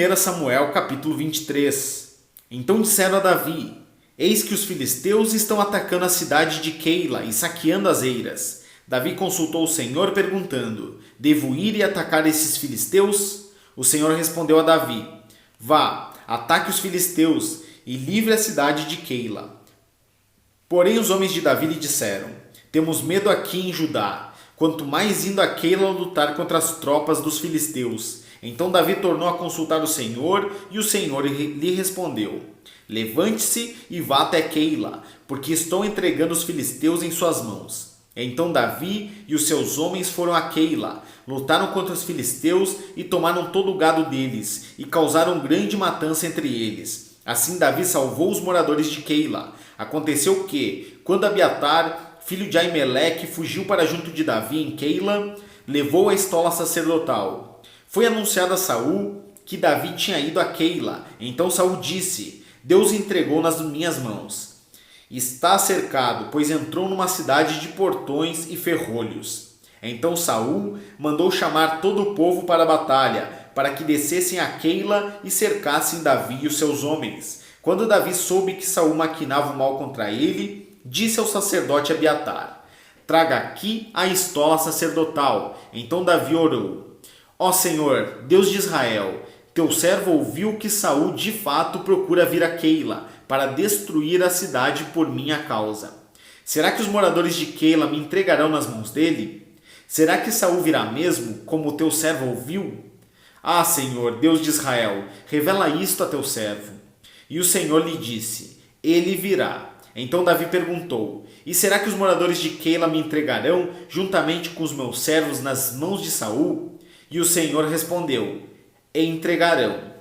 1 Samuel capítulo 23. Então disseram a Davi: Eis que os filisteus estão atacando a cidade de Keila e saqueando as eiras. Davi consultou o Senhor perguntando: Devo ir e atacar esses filisteus? O Senhor respondeu a Davi: Vá, ataque os filisteus e livre a cidade de Keila. Porém os homens de Davi lhe disseram: Temos medo aqui em Judá, quanto mais indo a Keila lutar contra as tropas dos filisteus. Então Davi tornou a consultar o Senhor, e o Senhor lhe respondeu: Levante-se e vá até Keila, porque estou entregando os filisteus em suas mãos. Então Davi e os seus homens foram a Keila, lutaram contra os filisteus e tomaram todo o gado deles, e causaram grande matança entre eles. Assim Davi salvou os moradores de Keila. Aconteceu que, quando Abiatar, filho de Aimeleque, fugiu para junto de Davi em Keila, levou a estola sacerdotal. Foi anunciado a Saul que Davi tinha ido a Keila. Então Saul disse: Deus entregou nas minhas mãos. Está cercado, pois entrou numa cidade de portões e ferrolhos. Então Saul mandou chamar todo o povo para a batalha, para que descessem a Keila e cercassem Davi e os seus homens. Quando Davi soube que Saul maquinava o mal contra ele, disse ao sacerdote Abiatar: Traga aqui a estola sacerdotal. Então Davi orou: Ó Senhor, Deus de Israel, teu servo ouviu que Saul de fato procura vir a Keila para destruir a cidade por minha causa. Será que os moradores de Keila me entregarão nas mãos dele? Será que Saul virá mesmo, como o teu servo ouviu? Ah, Senhor, Deus de Israel, revela isto a teu servo. E o Senhor lhe disse: Ele virá. Então Davi perguntou: E será que os moradores de Keila me entregarão, juntamente com os meus servos, nas mãos de Saul? E o Senhor respondeu: Entregarão.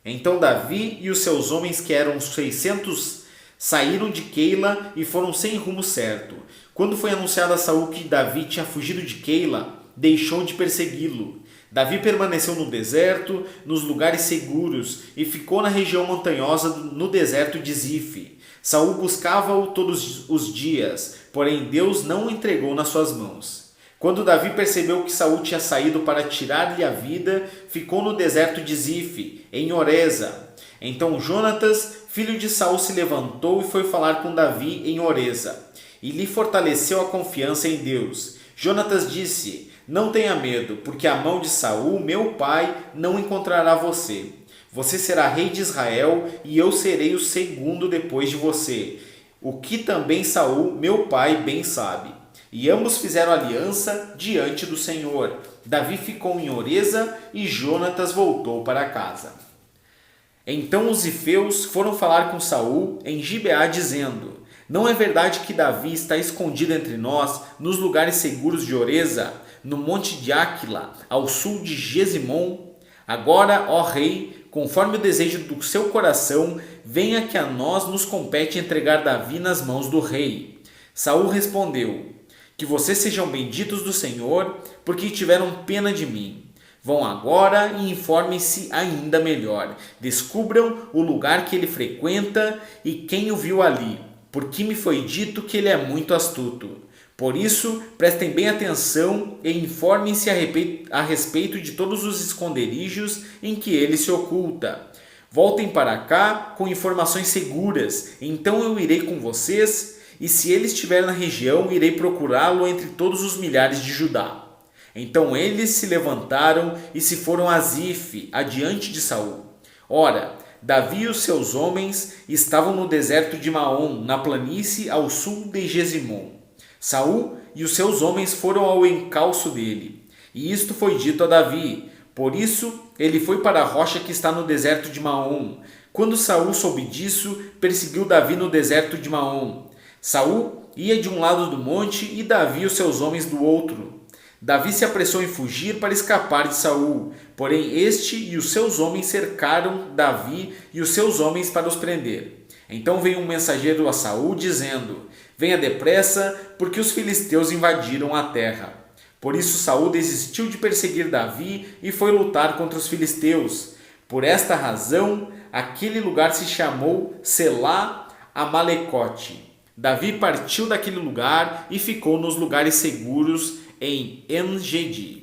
Então Davi e os seus homens, que eram 600, saíram de Keila e foram sem rumo certo. Quando foi anunciado a Saul que Davi tinha fugido de Keila, deixou de persegui-lo. Davi permaneceu no deserto, nos lugares seguros, e ficou na região montanhosa no deserto de Zife. Saul buscava-o todos os dias, porém Deus não o entregou nas suas mãos. Quando Davi percebeu que Saul tinha saído para tirar-lhe a vida, ficou no deserto de Zife, em Oreza. Então Jonatas, filho de Saul, se levantou e foi falar com Davi em Oreza, e lhe fortaleceu a confiança em Deus. Jonatas disse: Não tenha medo, porque a mão de Saul, meu pai, não encontrará você. Você será rei de Israel, e eu serei o segundo depois de você, o que também Saul, meu pai, bem sabe. E ambos fizeram aliança diante do Senhor. Davi ficou em Oreza e Jonatas voltou para casa. Então os zifeus foram falar com Saul em Gibeá, dizendo: Não é verdade que Davi está escondido entre nós, nos lugares seguros de Oreza, no monte de Áquila, ao sul de Gesimon? Agora, ó rei, conforme o desejo do seu coração, venha que a nós nos compete entregar Davi nas mãos do rei. Saul respondeu: Que vocês sejam benditos do Senhor, porque tiveram pena de mim. Vão agora e informem-se ainda melhor. Descubram o lugar que ele frequenta e quem o viu ali, porque me foi dito que ele é muito astuto. Por isso, prestem bem atenção e informem-se a respeito de todos os esconderijos em que ele se oculta. Voltem para cá com informações seguras, então eu irei com vocês, e se ele estiver na região, irei procurá-lo entre todos os milhares de Judá. Então eles se levantaram e se foram a Zife, adiante de Saul. Ora, Davi e os seus homens estavam no deserto de Maom, na planície ao sul de Gesimon. Saul e os seus homens foram ao encalço dele, e isto foi dito a Davi. Por isso, ele foi para a rocha que está no deserto de Maom. Quando Saul soube disso, perseguiu Davi no deserto de Maom. Saul ia de um lado do monte e Davi e os seus homens do outro. Davi se apressou em fugir para escapar de Saul, porém este e os seus homens cercaram Davi e os seus homens para os prender. Então veio um mensageiro a Saul dizendo: Venha depressa, porque os filisteus invadiram a terra. Por isso Saul desistiu de perseguir Davi e foi lutar contra os filisteus. Por esta razão, aquele lugar se chamou Selá Amalecote. Davi partiu daquele lugar e ficou nos lugares seguros em En-Gedi.